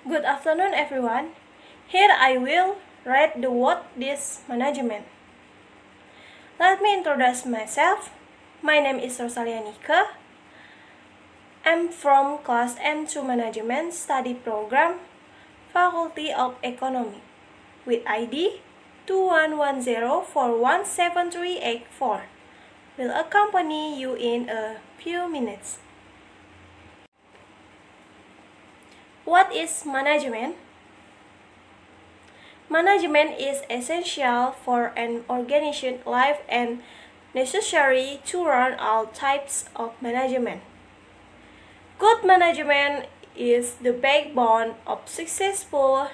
Good afternoon, everyone. Here I will read the word this management. Let me introduce myself. My name is Rosalia Nika. I'm from class M2 Management Study Program, Faculty of Economy, with ID 2110417384. Will accompany you in a few minutes. What is management? Management is essential for an organization's life and necessary to run all types of management. Good management is the backbone of successful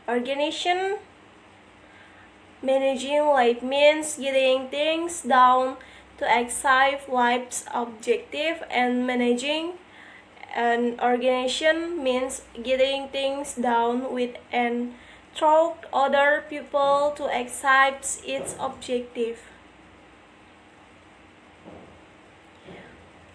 organization. Managing life means getting things done to achieve life's objective, and managing an organization means getting things done with and through other people to achieve its objective.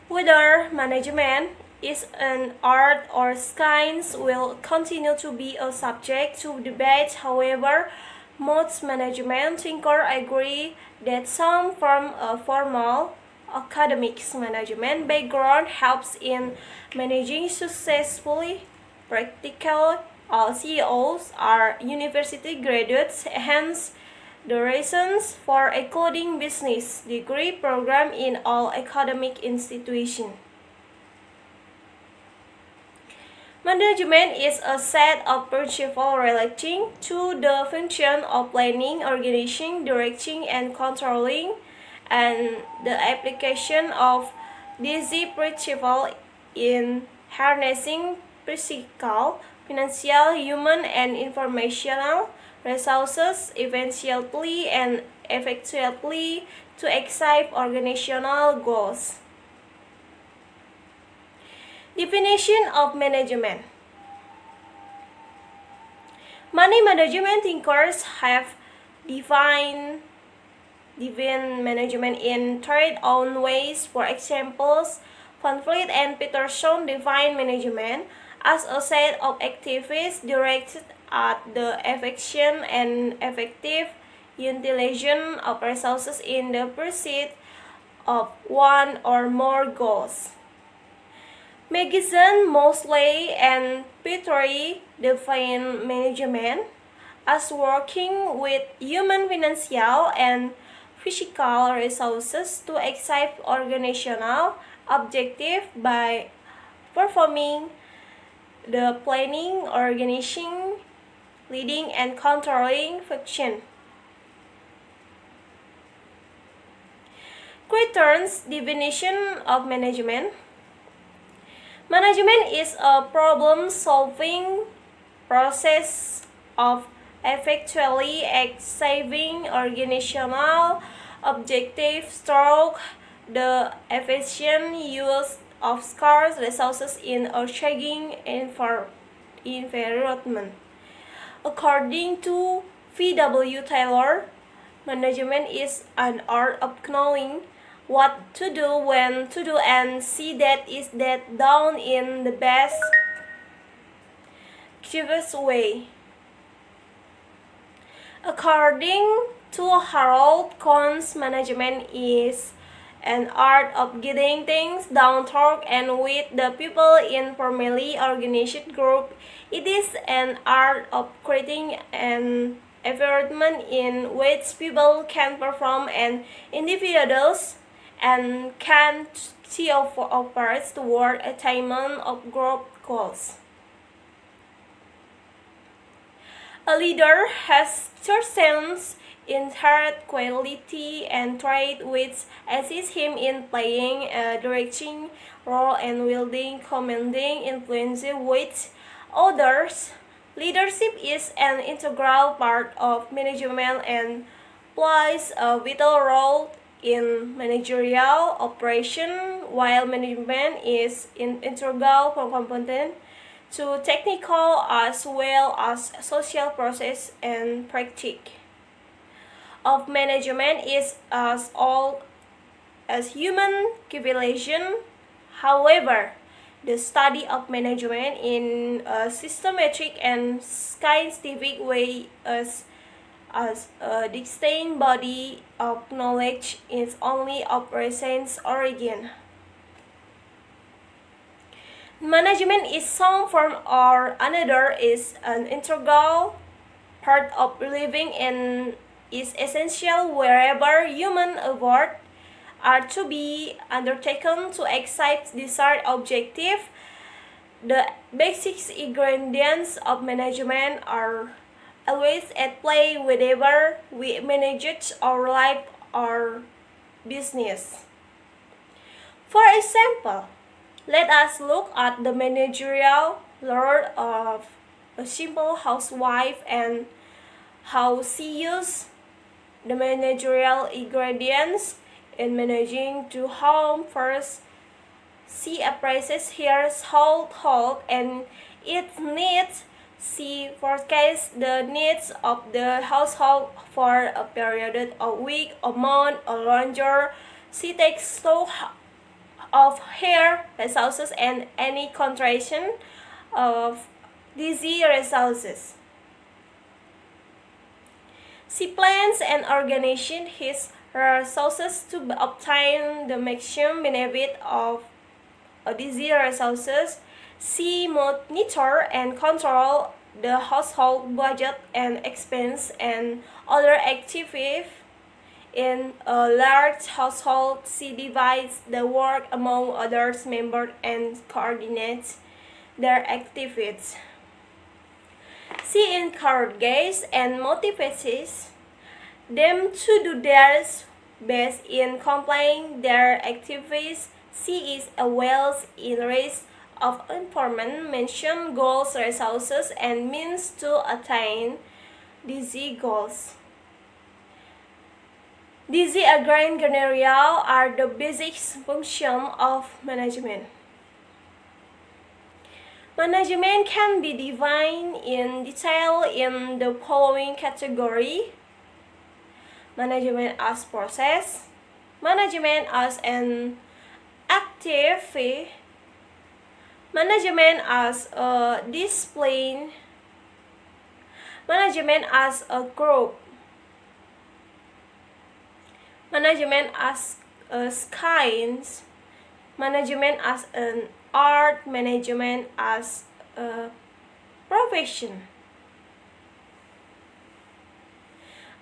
Whether management is an art or science will continue to be a subject to debate. However, most management thinkers agree that some from a formal academic management background helps in managing successfully. Practically, all CEOs are university graduates, hence the reasons for including business degree program in all academic institutions. Management is a set of principles relating to the function of planning, organizing, directing, and controlling, and the application of these principles in harnessing physical, financial, human, and informational resources efficiently and effectively to achieve organizational goals. Definition of management. Many management thinkers have defined management in their own ways. For example, Van Vliet and Peterson define management as a set of activities directed at the efficient and effective utilization of resources in the pursuit of one or more goals. Magazine, Mosley, and Petrie define management as working with human, financial, and physical resources to achieve organizational objectives by performing the planning, organizing, leading, and controlling function. Creighton's definition of management. Management is a problem-solving process of effectively achieving organizational objectives through the efficient use of scarce resources in a changing environment. According to V.W. Taylor, management is an art of knowing what to do, when to do, and see that is that done in the best, cheapest way. According to Harold Cohn's, management is an art of getting things done through and with the people in formally organized group. It is an art of creating an environment in which people can perform as individuals and can see efforts toward attainment of group goals. A leader has certain inherent quality and traits which assist him in playing a directing role and wielding commanding influence with others. Leadership is an integral part of management and plays a vital role in managerial operation, while management is an integral component to technical as well as social process and practice of management is as all as human civilization. However, the study of management in a systematic and scientific way as a distinct body of knowledge is only of recent origin. Management is some form or another is an integral part of living and is essential wherever human efforts are to be undertaken to achieve desired objective. The basic ingredients of management are always at play whenever we manage our life or business. For example, let us look at the managerial role of a simple housewife and how she uses the managerial ingredients in managing the home. First, she appraises her household and its needs. She forecasts the needs of the household for a period of week, a month, or longer. She takes stock of her resources and any contraction of these resources. She plans and organizes his resources to obtain the maximum benefit of these resources. She monitors and controls the household budget and expense and other activities. In a large household, she divides the work among other members and coordinates their activities. She encourages and motivates them to do their best in completing their activities. She is a wealth in risk of information, goals, resources, and means to attain these goals. These grand general are the basic functions of management. Management can be defined in detail in the following category: management as process, management as an activity, management as a discipline, management as a group, management as a science, management as an art, management as a profession.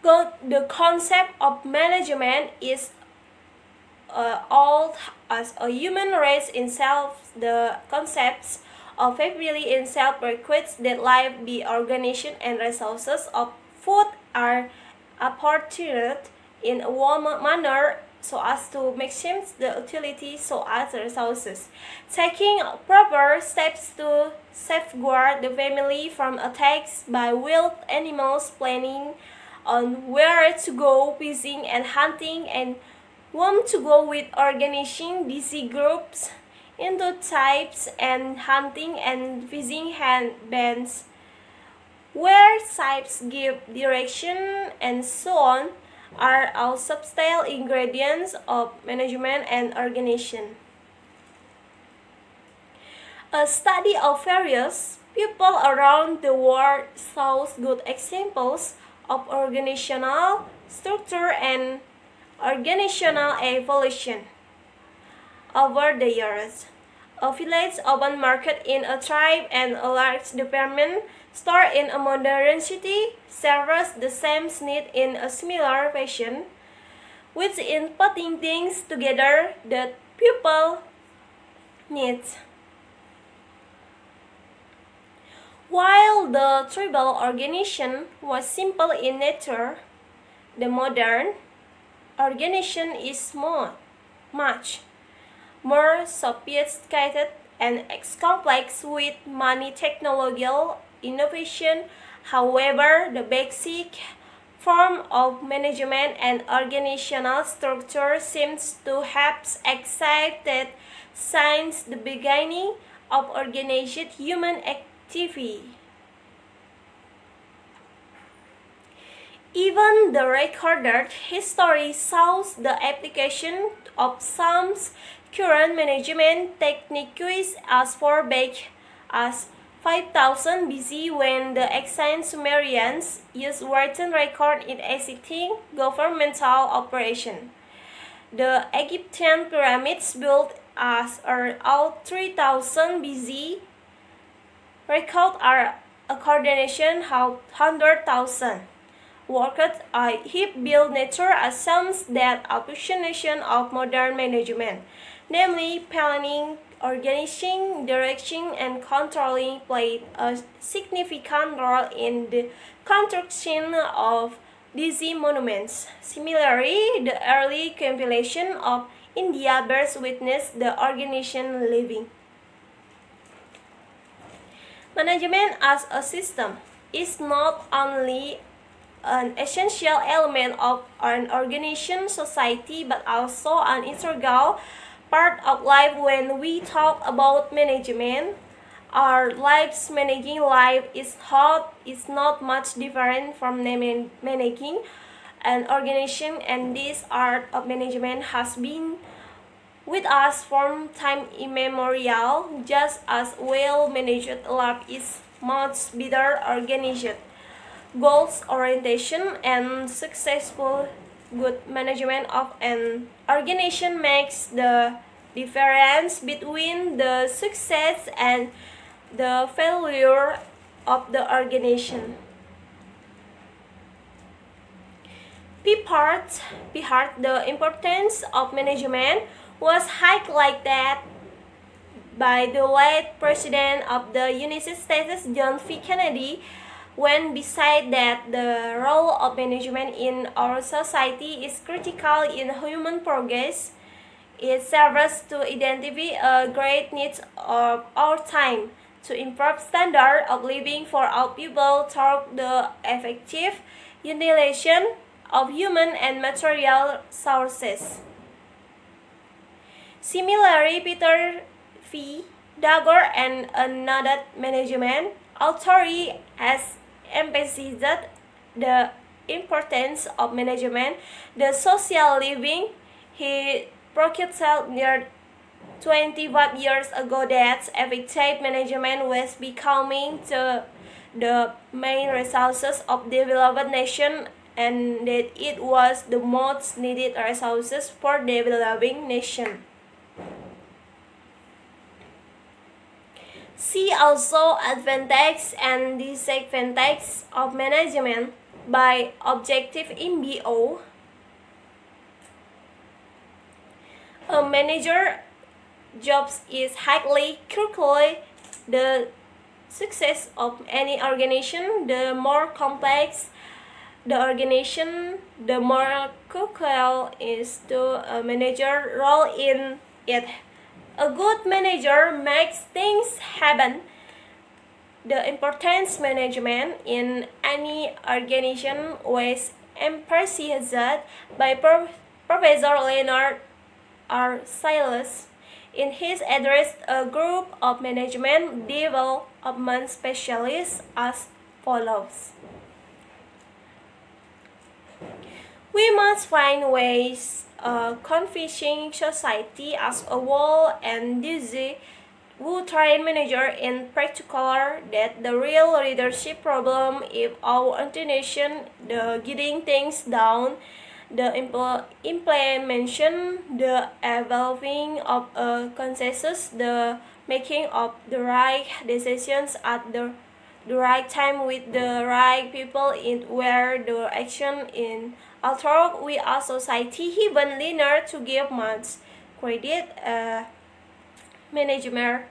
The concept of management is all as a human race in self. The concepts of ability in self requires that life be organization and resources of food are apportioned in a manner so as to maximize the utility so as the resources. Taking proper steps to safeguard the family from attacks by wild animals, planning on where to go fishing and hunting, and whom to go with, organizing these groups into types and hunting and fishing bands, where types give direction and so on, are all subtle ingredients of management and organization. A study of various people around the world shows good examples of organizational structure and organizational evolution. Over the years, a village open market in a tribe and a large department store in a modern city serves the same need in a similar fashion, which in putting things together that people need. While the tribal organization was simple in nature, the modern organization is much more sophisticated and complex with many technological innovation. However, the basic form of management and organizational structure seems to have existed since the beginning of organized human activity. Even the recorded history shows the application of some Current management techniques as far back as 5000 BC, when the ancient Sumerians used written record in executing governmental operations. The Egyptian pyramids, built as early as 3000 BC, record are a coordination of 100,000 workers. He built nature assumes that appreciation of modern management, namely planning, organizing, directing, and controlling, played a significant role in the construction of these monuments. Similarly, the early compilation of India bears witness the organization living. Management as a system is not only an essential element of an organization society, but also an integral part of life. When we talk about management, our lives, managing life is not much different from managing an organization, and this art of management has been with us from time immemorial. Just as well-managed life is much better organized. Goals orientation and successful good management of an organization makes the difference between the success and the failure of the organization. P-part, the importance of management was highlighted by the late President of the United States, John F. Kennedy, when beside that the role of management in our society is critical in human progress. It serves to identify a great need of our time to improve standard of living for our people through the effective utilization of human and material sources. Similarly, Peter V. Dagor and another management authority has emphasized the importance of management, the social living. He proposed near 25 years ago that effective management was becoming the main resources of developed nation, and that it was the most needed resources for developing nation. See also advantages and disadvantages of management by Objective MBO. A manager job is highly crucial. The success of any organization, the more complex the organization, the more crucial is the manager role in it. A good manager makes things happen. The importance management in any organization was emphasized by Professor Leonard R. Silas in his address a group of management development specialists as follows. We must find ways convincing society as a whole and those who train manager in particular that the real leadership problem is our intention, the getting things done, the implementation, the evolving of a consensus, the making of the right decisions at the right time with the right people in where the action in. Although we are society even leaner to give much credit management,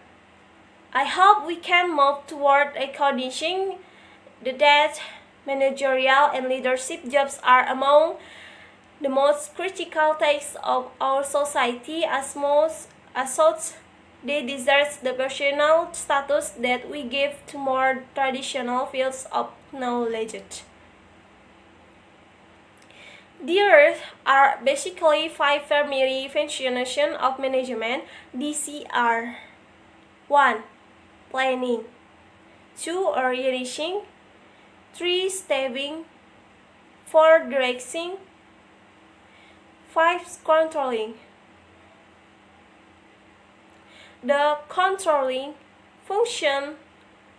I hope we can move toward acknowledging that managerial and leadership jobs are among the most critical tasks of our society. As such, they deserve the personal status that we give to more traditional fields of knowledge. There are basically 5 primary functions of management. These are 1. Planning, 2. Organizing, 3. Staffing, 4. Directing, 5. Controlling. The controlling function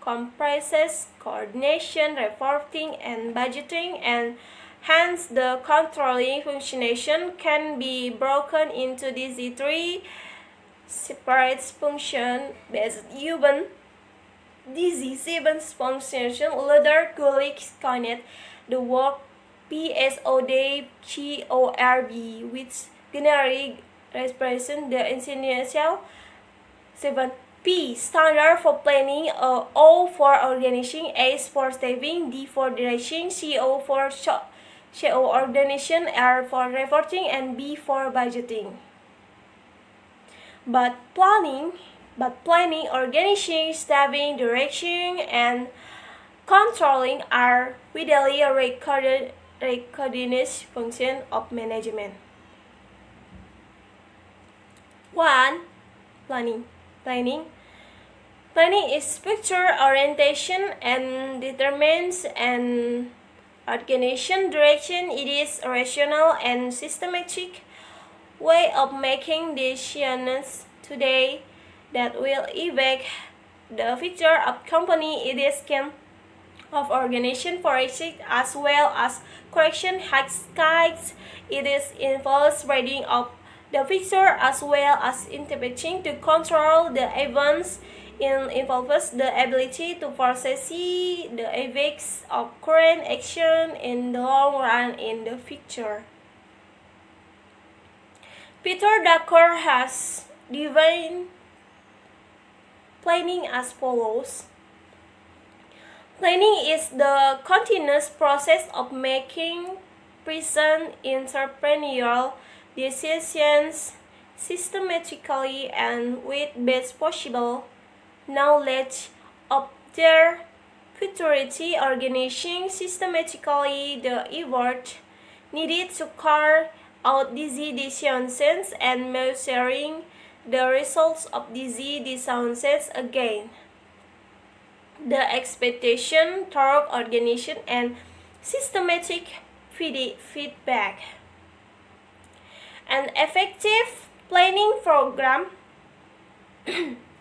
comprises coordination, reporting, and budgeting, and hence the controlling function can be broken into these three separate functions based even these seven functions later coined the word PSODGORB, which generally represents the essential 7. P. Standard for planning, O for organizing, S for staffing, D for direction, CO for organization, R for reporting, and B for budgeting. But planning, organizing, staffing, direction, and controlling are widely recognized functions of management. 1. Planning is picture orientation and determines an organization direction. It is a rational and systematic way of making decisions today that will affect the future of company. It is kind of organization for exit as well as correction hacks. It is involves reading of the future as well as interpreting to control the events. It involves the ability to foresee the effects of current action in the long run in the future. Peter Drucker has defined planning as follows. Planning is the continuous process of making present entrepreneurial decisions systematically and with best possible knowledge of their futurity, organizing systematically the effort needed to carry out these decisions and measuring the results of these decisions again. The expectation toward organization and systematic feedback. An effective planning program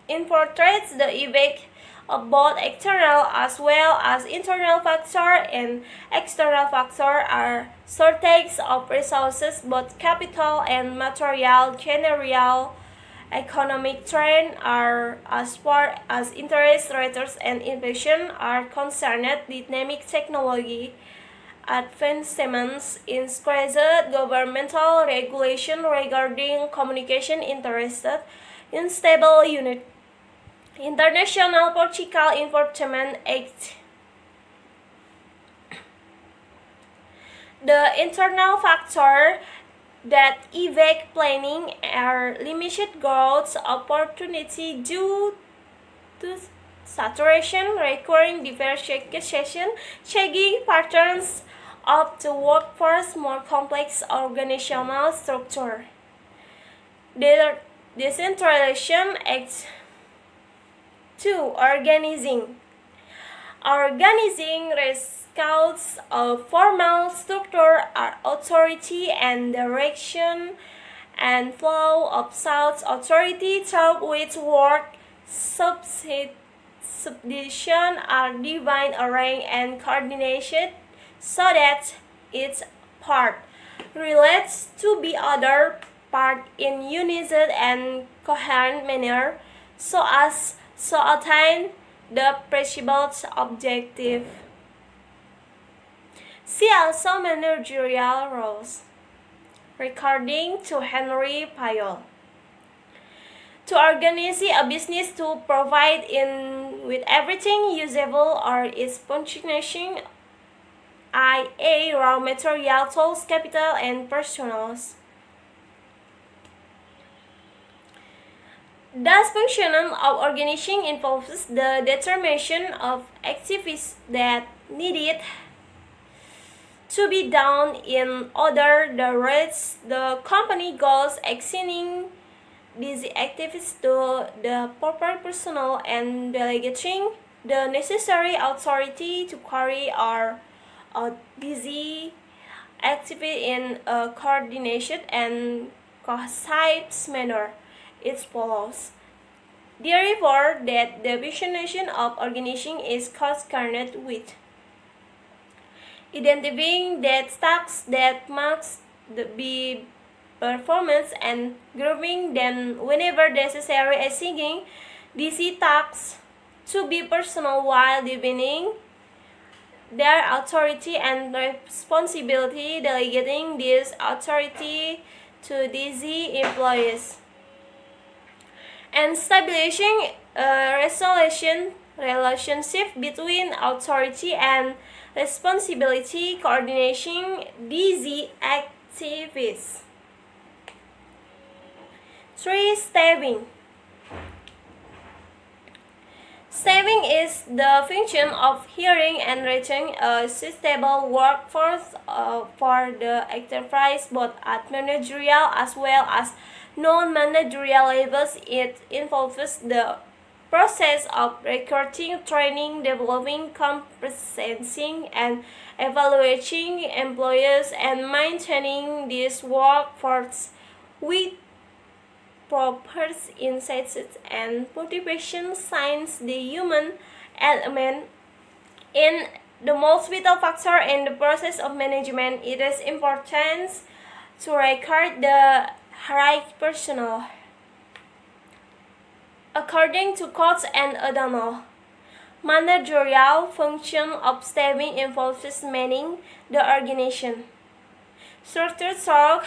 infiltrates the effect of both external as well as internal factors, and external factors are shortage of resources, both capital and material. General economic trends are as far as interest rates and inflation are concerned. Dynamic technology advancements increased governmental regulation regarding communication interested in stable unit. International Political Enforcement Act. The internal factors that affect planning are limited growth opportunity due to saturation, requiring diversification, changing patterns of the workforce, more complex organizational structure. The Decentralization Act. 2. Organizing results of formal structure, authority and direction, and flow of thought. Authority through which work subdivision are divided, arranged, and coordinated so that each part relates to the other part in unison and coherent manner so as to attain the perceived objective. See also managerial roles. According to Henry Payol, to organize a business to provide with everything usable or its functioning, i.e. raw material, tools, capital, and personnel. Thus, functioning of organizing involves the determination of activities that needed to be done in order to reach the company goals, assigning these activities to the proper personnel and delegating the necessary authority to carry out these activities in a coordinated and concise manner. It follows. Therefore, that the definition of organization is concerned with identifying that tasks that must be performance and grouping them whenever necessary, assigning these tasks to be personal while defining their authority and responsibility, delegating this authority to these employees, and establishing a relationship between authority and responsibility, coordinating these activities. 3. Staffing. Staffing is the function of hiring and retaining a suitable workforce for the enterprise, both at managerial as well as non-managerial levels. It involves the process of recruiting, training, developing, compensating, and evaluating employees, and maintaining this workforce with proper insights and motivation. Since the human element in the most vital factor in the process of management, it is important to recruit the right personnel. According to Coates and O'Donnell, managerial function of staffing involves managing the organization, structure,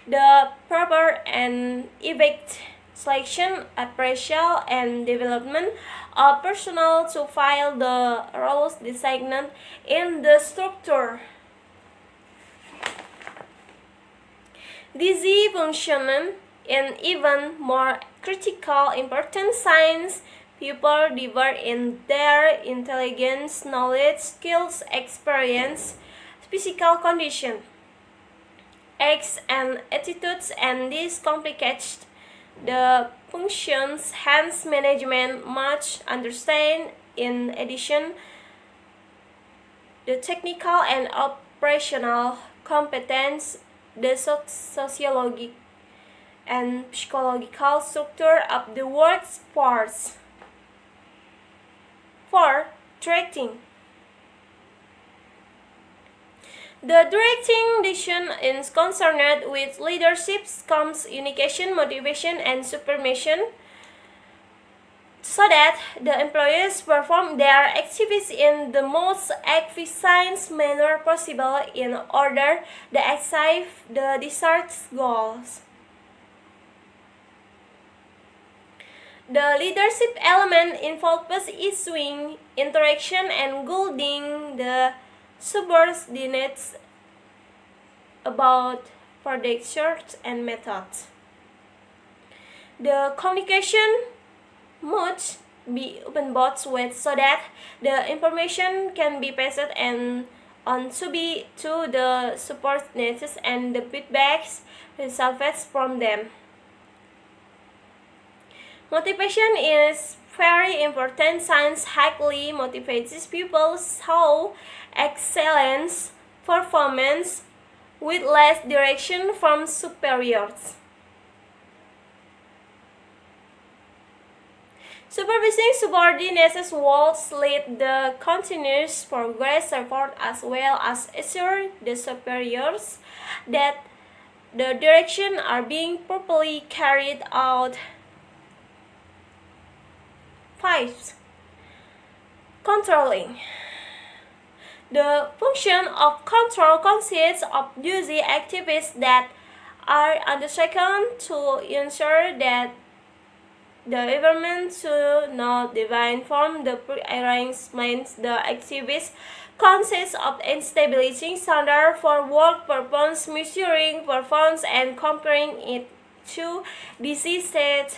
the proper and effective selection, appraisal, and development of personnel to fill the roles designated in the structure. These functions in even more critical importance since people differ in their intelligence, knowledge, skills, experience, physical condition, acts, and attitudes, and this complicates the functions. Hence, management must understand, in addition, the technical and operational competence, the sociological and psychological structure of the workforce. 4. Directing. The directing decision is concerned with leadership, communication, motivation, and supervision, so that the employees perform their activities in the most efficient manner possible in order to achieve the desired goals. The leadership element involves issuing interaction and guiding the subordinates about procedures and methods. The communication must be open both ways so that the information can be passed on to the subordinates and the feedbacks received from them. Motivation is very important since highly motivated people show excellent performance with less direction from superiors. Supervising subordinates will lead the continuous progress effort as well as assure the superiors that the directions are being properly carried out. 5. Controlling. The function of control consists of using activities that are undertaken to ensure that the environment should not deviate from the pre-arrangement. The activities consist of establishing standards for work performance, measuring performance, and comparing it to this set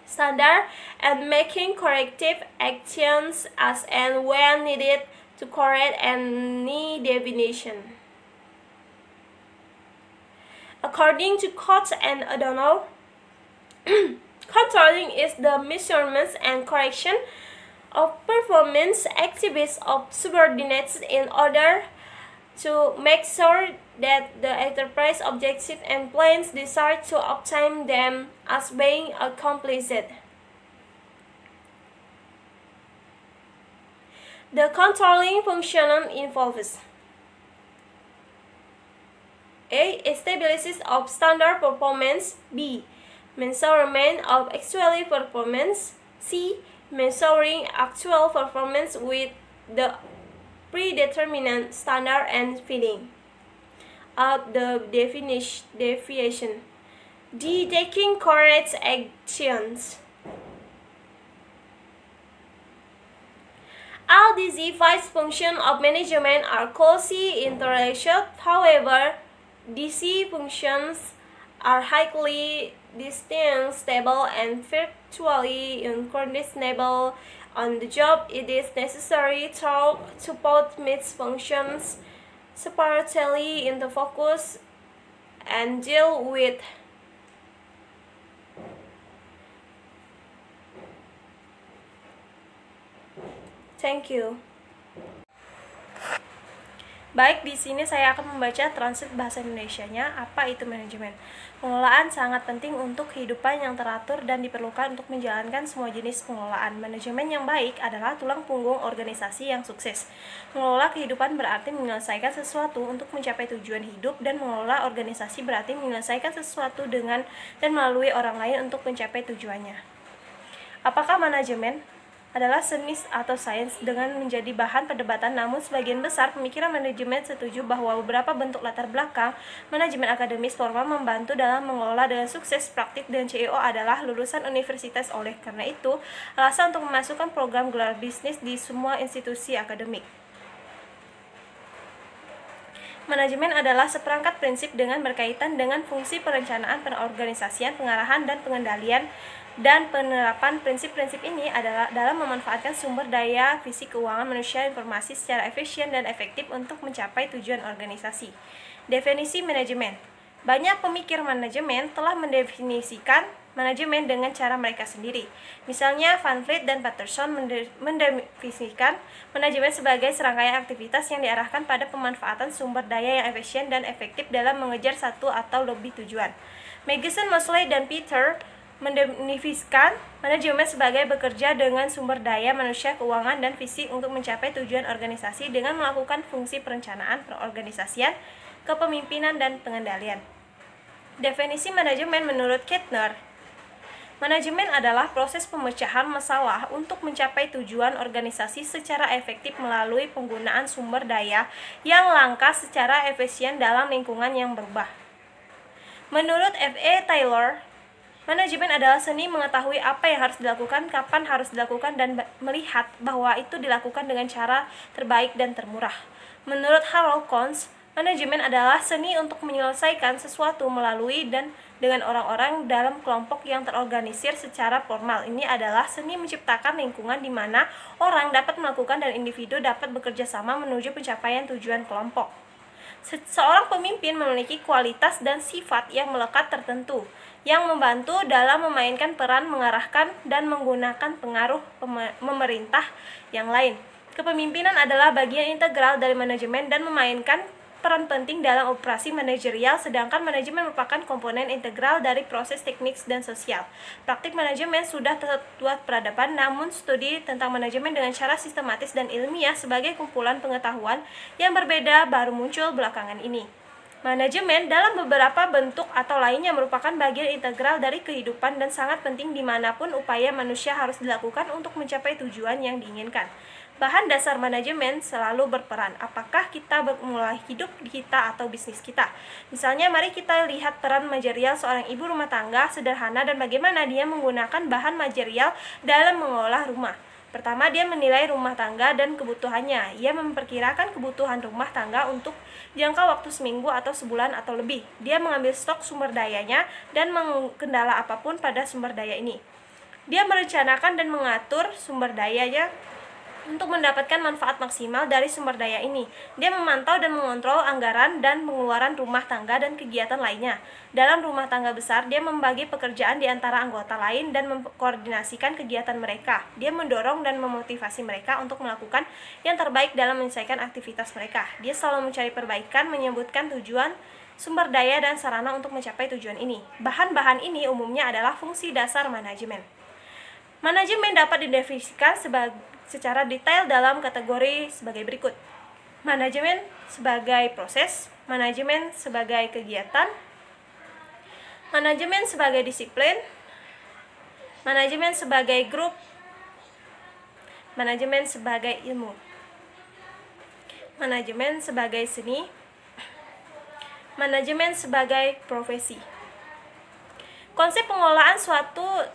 standard, and making corrective actions as and when needed to correct any deviation. According to Coates and O'Donnell, controlling is the measurement and correction of performance activities of subordinates in order to make sure that the enterprise objectives and plans desired to obtain them as being accomplished. The controlling function involves A. Establishment of standard performance. B. Measurement of actual performance. C. Measuring actual performance with the predetermined standard and finding out the deviation. D. Taking correct actions. All these five functions of management are closely interrelated. However, these functions are highly distinct, stable, and virtually incoordinable. On the job, it is necessary to both meet functions separately in the focus and deal with Thank you. Baik, di sini saya akan membaca translate bahasa Indonesianya. Apa itu manajemen? Pengelolaan sangat penting untuk kehidupan yang teratur dan diperlukan untuk menjalankan semua jenis pengelolaan. Manajemen yang baik adalah tulang punggung organisasi yang sukses. Mengelola kehidupan berarti menyelesaikan sesuatu untuk mencapai tujuan hidup, dan mengelola organisasi berarti menyelesaikan sesuatu dengan dan melalui orang lain untuk mencapai tujuannya. Apakah manajemen adalah seni atau sains dengan menjadi bahan perdebatan, namun sebagian besar pemikiran manajemen setuju bahwa beberapa bentuk latar belakang manajemen akademis formal membantu dalam mengelola dengan sukses. Praktik dan CEO adalah lulusan universitas. Oleh karena itu, alasan untuk memasukkan program gelar bisnis di semua institusi akademik. Manajemen adalah seperangkat prinsip dengan berkaitan dengan fungsi perencanaan, pengorganisasian, pengarahan, dan pengendalian, dan penerapan prinsip-prinsip ini adalah dalam memanfaatkan sumber daya fisik, keuangan, manusia, informasi secara efisien dan efektif untuk mencapai tujuan organisasi. Definisi manajemen. Banyak pemikir manajemen telah mendefinisikan manajemen dengan cara mereka sendiri. Misalnya, Van Vliet dan Patterson mendefinisikan manajemen sebagai serangkaian aktivitas yang diarahkan pada pemanfaatan sumber daya yang efisien dan efektif dalam mengejar satu atau lebih tujuan. Magnuson, Mosley, dan Peter mendefinisikan manajemen sebagai bekerja dengan sumber daya manusia, keuangan, dan fisik untuk mencapai tujuan organisasi dengan melakukan fungsi perencanaan, perorganisasian, kepemimpinan, dan pengendalian. Definisi manajemen menurut Kettner. Manajemen adalah proses pemecahan masalah untuk mencapai tujuan organisasi secara efektif melalui penggunaan sumber daya yang langka secara efisien dalam lingkungan yang berubah. Menurut F.A. Taylor, manajemen adalah seni mengetahui apa yang harus dilakukan, kapan harus dilakukan, dan melihat bahwa itu dilakukan dengan cara terbaik dan termurah. Menurut Harold Kohns, manajemen adalah seni untuk menyelesaikan sesuatu melalui dan dengan orang-orang dalam kelompok yang terorganisir secara formal. Ini adalah seni menciptakan lingkungan di mana orang dapat melakukan dan individu dapat bekerja sama menuju pencapaian tujuan kelompok. Seorang pemimpin memiliki kualitas dan sifat yang melekat tertentu, yang membantu dalam memainkan peran mengarahkan dan menggunakan pengaruh memerintah yang lain. Kepemimpinan adalah bagian integral dari manajemen dan memainkan peran penting dalam operasi manajerial, sedangkan manajemen merupakan komponen integral dari proses teknik dan sosial. Praktik manajemen sudah terbuat peradaban, namun studi tentang manajemen dengan cara sistematis dan ilmiah sebagai kumpulan pengetahuan yang berbeda baru muncul belakangan ini. Manajemen dalam beberapa bentuk atau lainnya merupakan bagian integral dari kehidupan dan sangat penting dimanapun upaya manusia harus dilakukan untuk mencapai tujuan yang diinginkan. Bahan dasar manajemen selalu berperan. Apakah kita memulai hidup kita atau bisnis kita? Misalnya, mari kita lihat peran manajerial seorang ibu rumah tangga sederhana dan bagaimana dia menggunakan bahan manajerial dalam mengolah rumah. Pertama, dia menilai rumah tangga dan kebutuhannya. Ia memperkirakan kebutuhan rumah tangga untuk jangka waktu seminggu atau sebulan atau lebih. Dia mengambil stok sumber dayanya dan mengendala apapun pada sumber daya ini. Dia merencanakan dan mengatur sumber dayanya untuk mendapatkan manfaat maksimal dari sumber daya ini. Dia memantau dan mengontrol anggaran dan pengeluaran rumah tangga dan kegiatan lainnya. Dalam rumah tangga besar, dia membagi pekerjaan di antara anggota lain dan mengkoordinasikan kegiatan mereka. Dia mendorong dan memotivasi mereka untuk melakukan yang terbaik dalam menyelesaikan aktivitas mereka. Dia selalu mencari perbaikan, menyebutkan tujuan, sumber daya, dan sarana untuk mencapai tujuan ini. Bahan-bahan ini umumnya adalah fungsi dasar manajemen. Manajemen dapat didefinisikan secara detail dalam kategori sebagai berikut. Manajemen sebagai proses, manajemen sebagai kegiatan, manajemen sebagai disiplin, manajemen sebagai grup, manajemen sebagai ilmu, manajemen sebagai seni, manajemen sebagai profesi. Konsep pengelolaan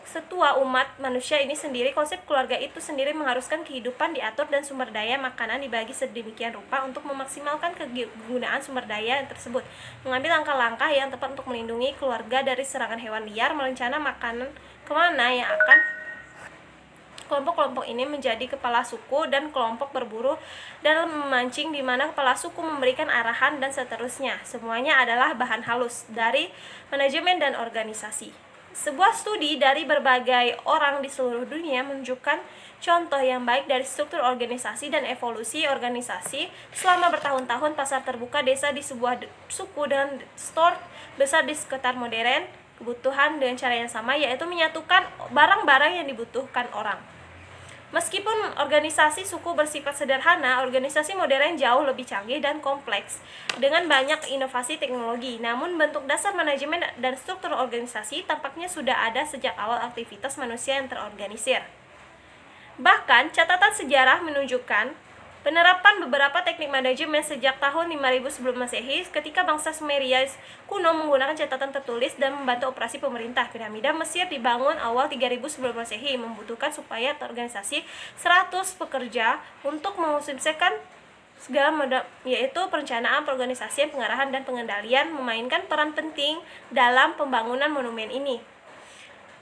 setua umat manusia ini sendiri, konsep keluarga itu sendiri mengharuskan kehidupan diatur dan sumber daya makanan dibagi sedemikian rupa untuk memaksimalkan kegunaan sumber daya tersebut. Mengambil langkah-langkah yang tepat untuk melindungi keluarga dari serangan hewan liar, merencana makanan kemana yang akan kelompok-kelompok ini menjadi kepala suku dan kelompok berburu dan memancing, di mana kepala suku memberikan arahan dan seterusnya. Semuanya adalah bahan halus dari manajemen dan organisasi. Sebuah studi dari berbagai orang di seluruh dunia menunjukkan contoh yang baik dari struktur organisasi dan evolusi organisasi selama bertahun-tahun. Pasar terbuka desa di sebuah suku dan store besar di sekitar modern kebutuhan dengan cara yang sama, yaitu menyatukan barang-barang yang dibutuhkan orang. Meskipun organisasi suku bersifat sederhana, organisasi modern jauh lebih canggih dan kompleks dengan banyak inovasi teknologi. Namun bentuk dasar manajemen dan struktur organisasi tampaknya sudah ada sejak awal aktivitas manusia yang terorganisir. Bahkan catatan sejarah menunjukkan penerapan beberapa teknik manajemen sejak tahun 5000 sebelum Masehi, ketika bangsa Sumeria kuno menggunakan catatan tertulis dan membantu operasi pemerintah. Piramida Mesir dibangun awal 3000 sebelum Masehi, membutuhkan supaya terorganisasi 100 pekerja untuk mengumpulkan segala modal, yaitu perencanaan, perorganisasian, pengarahan, dan pengendalian memainkan peran penting dalam pembangunan monumen ini.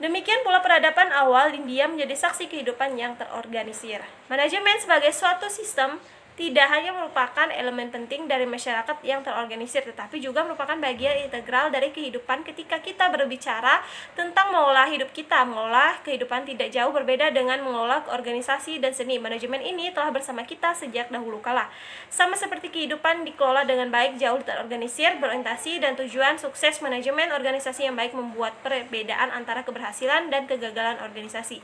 Demikian pula peradaban awal India menjadi saksi kehidupan yang terorganisir. Manajemen sebagai suatu sistem tidak hanya merupakan elemen penting dari masyarakat yang terorganisir, tetapi juga merupakan bagian integral dari kehidupan. Ketika kita berbicara tentang mengolah hidup kita, mengolah kehidupan tidak jauh berbeda dengan mengolah organisasi dan seni. Manajemen ini telah bersama kita sejak dahulu kala. Sama seperti kehidupan dikelola dengan baik, jauh terorganisir, berorientasi dan tujuan sukses. Manajemen organisasi yang baik membuat perbedaan antara keberhasilan dan kegagalan organisasi.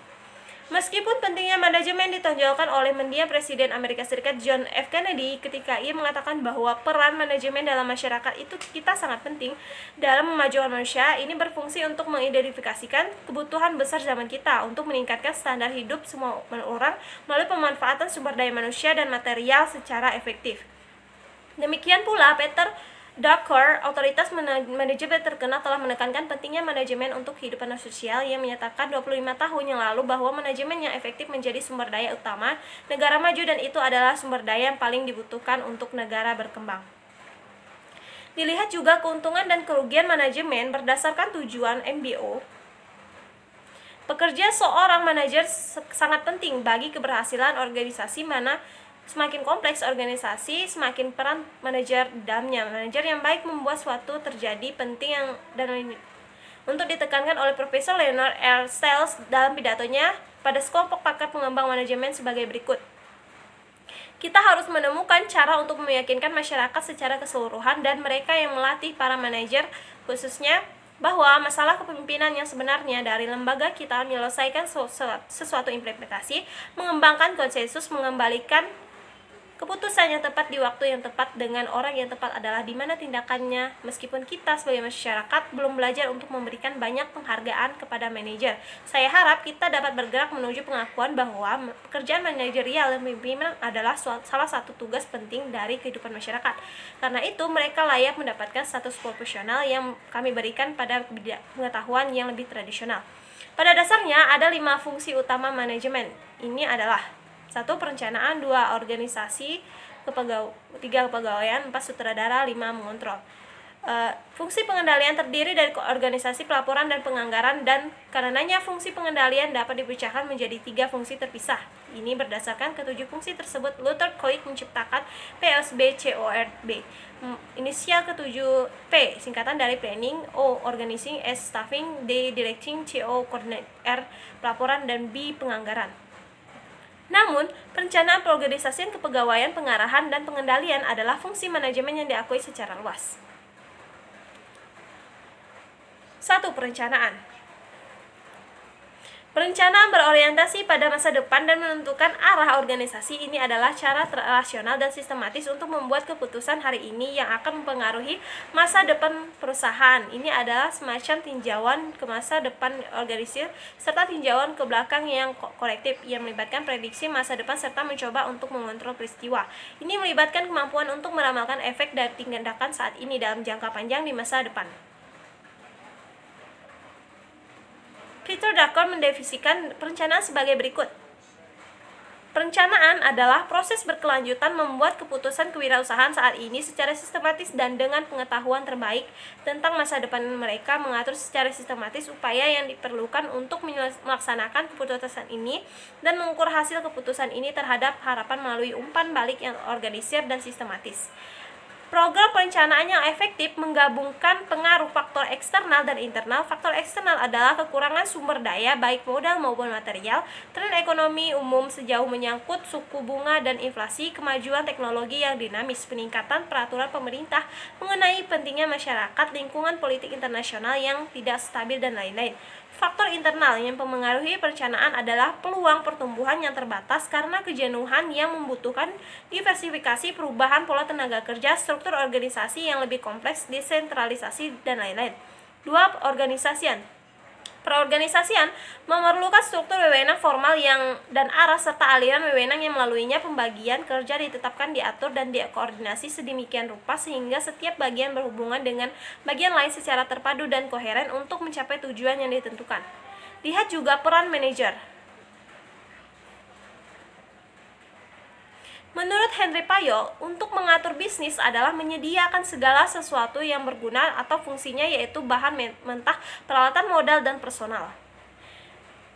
Meskipun pentingnya manajemen ditonjolkan oleh mendiang Presiden Amerika Serikat John F. Kennedy ketika ia mengatakan bahwa peran manajemen dalam masyarakat itu kita sangat penting dalam memajukan manusia, ini berfungsi untuk mengidentifikasikan kebutuhan besar zaman kita untuk meningkatkan standar hidup semua orang melalui pemanfaatan sumber daya manusia dan material secara efektif. Demikian pula Peter Drucker, otoritas manajemen terkenal, telah menekankan pentingnya manajemen untuk kehidupan sosial. Yang menyatakan 25 tahun yang lalu bahwa manajemen yang efektif menjadi sumber daya utama negara maju, dan itu adalah sumber daya yang paling dibutuhkan untuk negara berkembang. Dilihat juga keuntungan dan kerugian manajemen berdasarkan tujuan MBO. Pekerja seorang manajer sangat penting bagi keberhasilan organisasi, mana semakin kompleks organisasi, semakin peran manajer dalamnya. Manajer yang baik membuat suatu terjadi penting untuk ditekankan oleh Profesor Leonard R. Stiles dalam pidatonya pada sekelompok pakar pengembang manajemen sebagai berikut. Kita harus menemukan cara untuk meyakinkan masyarakat secara keseluruhan dan mereka yang melatih para manajer khususnya bahwa masalah kepemimpinan yang sebenarnya dari lembaga kita menyelesaikan sesuatu implementasi, mengembangkan konsensus, mengembalikan keputusan yang tepat di waktu yang tepat dengan orang yang tepat adalah di mana tindakannya. Meskipun kita sebagai masyarakat belum belajar untuk memberikan banyak penghargaan kepada manajer, saya harap kita dapat bergerak menuju pengakuan bahwa pekerjaan manajerial dan pimpinan adalah salah satu tugas penting dari kehidupan masyarakat. Karena itu mereka layak mendapatkan status profesional yang kami berikan pada pengetahuan yang lebih tradisional. Pada dasarnya ada 5 fungsi utama manajemen. Ini adalah 1. Perencanaan, 2. Organisasi, 3. Kepegawaian, 4. Sutradara, 5. Mengontrol. Fungsi pengendalian terdiri dari organisasi, pelaporan, dan penganggaran, dan karenanya fungsi pengendalian dapat dipecahkan menjadi 3 fungsi terpisah. Ini berdasarkan ketujuh fungsi tersebut, Luther Kolik menciptakan PSBCORB. Inisial ketujuh: P, singkatan dari planning; O, organizing; S, staffing; D, directing; C, O, coordinate; R, pelaporan; dan B, penganggaran. Namun, perencanaan, perorganisasian, kepegawaian, pengarahan, dan pengendalian adalah fungsi manajemen yang diakui secara luas. 1. Perencanaan. Perencanaan berorientasi pada masa depan dan menentukan arah organisasi. Ini adalah cara rasional dan sistematis untuk membuat keputusan hari ini yang akan mempengaruhi masa depan perusahaan. Ini adalah semacam tinjauan ke masa depan organisasi serta tinjauan ke belakang yang kolektif yang melibatkan prediksi masa depan serta mencoba untuk mengontrol peristiwa. Ini melibatkan kemampuan untuk meramalkan efek dari tindakan saat ini dalam jangka panjang di masa depan. Peter Drucker mendefinisikan perencanaan sebagai berikut. Perencanaan adalah proses berkelanjutan membuat keputusan kewirausahaan saat ini secara sistematis dan dengan pengetahuan terbaik tentang masa depan mereka, mengatur secara sistematis upaya yang diperlukan untuk melaksanakan keputusan ini dan mengukur hasil keputusan ini terhadap harapan melalui umpan balik yang organisir dan sistematis. Program perencanaan yang efektif menggabungkan pengaruh faktor eksternal dan internal. Faktor eksternal adalah kekurangan sumber daya, baik modal maupun material, tren ekonomi umum sejauh menyangkut suku bunga dan inflasi, kemajuan teknologi yang dinamis, peningkatan peraturan pemerintah mengenai pentingnya masyarakat, lingkungan politik internasional yang tidak stabil, dan lain-lain. Faktor internal yang mempengaruhi perencanaan adalah peluang pertumbuhan yang terbatas karena kejenuhan yang membutuhkan diversifikasi, perubahan pola tenaga kerja, struktur organisasi yang lebih kompleks, desentralisasi, dan lain-lain. 2. Organisasian. Perorganisasian memerlukan struktur wewenang formal dan arah serta aliran wewenang yang melaluinya pembagian kerja ditetapkan, diatur, dan dikoordinasi sedemikian rupa sehingga setiap bagian berhubungan dengan bagian lain secara terpadu dan koheren untuk mencapai tujuan yang ditentukan. Lihat juga peran manajer. Menurut Henry Payol, untuk mengatur bisnis adalah menyediakan segala sesuatu yang berguna atau fungsinya, yaitu bahan mentah, peralatan, modal, dan personal.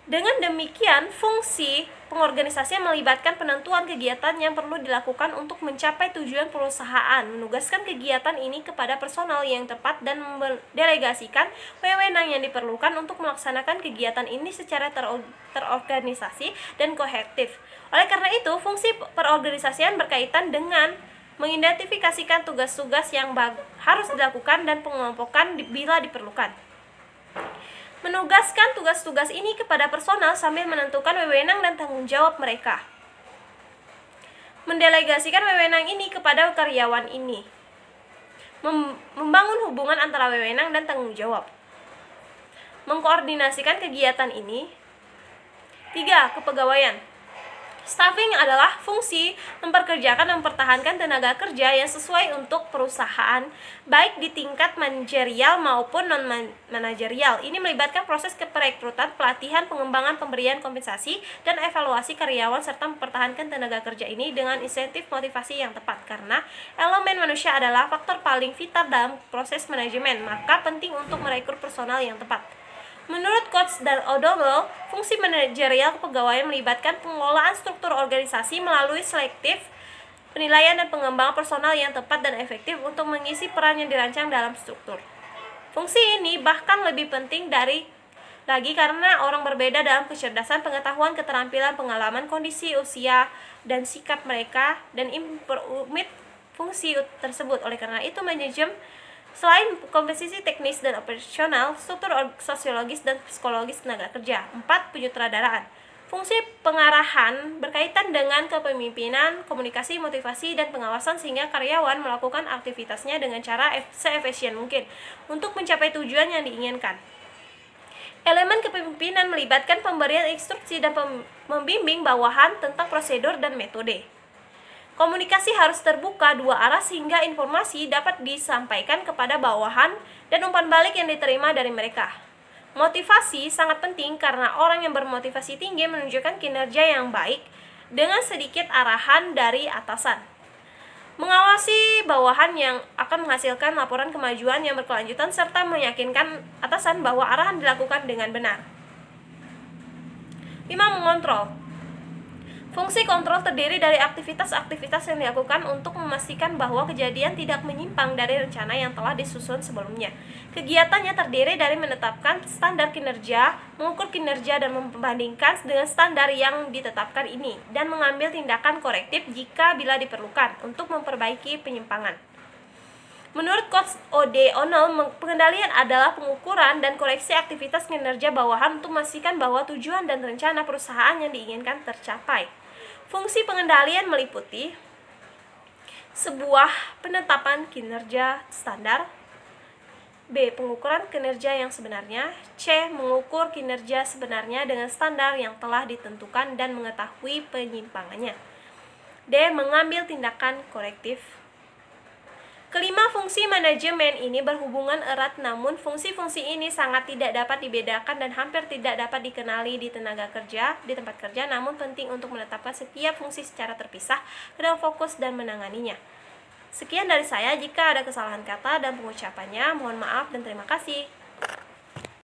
Dengan demikian, fungsi pengorganisasian melibatkan penentuan kegiatan yang perlu dilakukan untuk mencapai tujuan perusahaan, menugaskan kegiatan ini kepada personal yang tepat, dan mendelegasikan wewenang yang diperlukan untuk melaksanakan kegiatan ini secara terorganisasi dan kohesif. Oleh karena itu, fungsi perorganisasian berkaitan dengan mengidentifikasikan tugas-tugas yang harus dilakukan dan pengelompokan bila diperlukan. Menugaskan tugas-tugas ini kepada personal sambil menentukan wewenang dan tanggung jawab mereka. Mendelegasikan wewenang ini kepada karyawan ini. Membangun hubungan antara wewenang dan tanggung jawab. Mengkoordinasikan kegiatan ini. 3. Kepegawaian. Staffing adalah fungsi memperkerjakan dan mempertahankan tenaga kerja yang sesuai untuk perusahaan, baik di tingkat manajerial maupun non-manajerial. Ini melibatkan proses perekrutan, pelatihan, pengembangan, pemberian kompensasi, dan evaluasi karyawan, serta mempertahankan tenaga kerja ini dengan insentif motivasi yang tepat. Karena elemen manusia adalah faktor paling vital dalam proses manajemen, maka penting untuk merekrut personal yang tepat. Menurut Coates dan O'Donnell, fungsi manajerial kepegawaian melibatkan pengelolaan struktur organisasi melalui selektif, penilaian, dan pengembangan personal yang tepat dan efektif untuk mengisi peran yang dirancang dalam struktur. Fungsi ini bahkan lebih penting lagi karena orang berbeda dalam kecerdasan, pengetahuan, keterampilan, pengalaman, kondisi usia, dan sikap mereka, dan impromit fungsi tersebut. Oleh karena itu, manajemen selain kompetensi teknis dan operasional, struktur sosiologis dan psikologis tenaga kerja. 4. Penyutradaraan. Fungsi pengarahan berkaitan dengan kepemimpinan, komunikasi, motivasi, dan pengawasan sehingga karyawan melakukan aktivitasnya dengan cara se-efisien mungkin untuk mencapai tujuan yang diinginkan. Elemen kepemimpinan melibatkan pemberian instruksi dan membimbing bawahan tentang prosedur dan metode. Komunikasi harus terbuka dua arah sehingga informasi dapat disampaikan kepada bawahan dan umpan balik yang diterima dari mereka. Motivasi sangat penting karena orang yang bermotivasi tinggi menunjukkan kinerja yang baik dengan sedikit arahan dari atasan. Mengawasi bawahan yang akan menghasilkan laporan kemajuan yang berkelanjutan serta meyakinkan atasan bahwa arahan dilakukan dengan benar. 5. Mengontrol. Fungsi kontrol terdiri dari aktivitas-aktivitas yang dilakukan untuk memastikan bahwa kejadian tidak menyimpang dari rencana yang telah disusun sebelumnya. Kegiatannya terdiri dari menetapkan standar kinerja, mengukur kinerja dan membandingkan dengan standar yang ditetapkan ini, dan mengambil tindakan korektif jika bila diperlukan untuk memperbaiki penyimpangan. Menurut Coach O'Donnell, pengendalian adalah pengukuran dan koreksi aktivitas kinerja bawahan untuk memastikan bahwa tujuan dan rencana perusahaan yang diinginkan tercapai. Fungsi pengendalian meliputi sebuah penetapan kinerja standar, B. Pengukuran kinerja yang sebenarnya, C. Mengukur kinerja sebenarnya dengan standar yang telah ditentukan dan mengetahui penyimpangannya, D. Mengambil tindakan korektif. Kelima, fungsi manajemen ini berhubungan erat, namun fungsi-fungsi ini sangat tidak dapat dibedakan dan hampir tidak dapat dikenali di tempat kerja, namun penting untuk menetapkan setiap fungsi secara terpisah dengan fokus dan menanganinya. Sekian dari saya, jika ada kesalahan kata dan pengucapannya, mohon maaf dan terima kasih.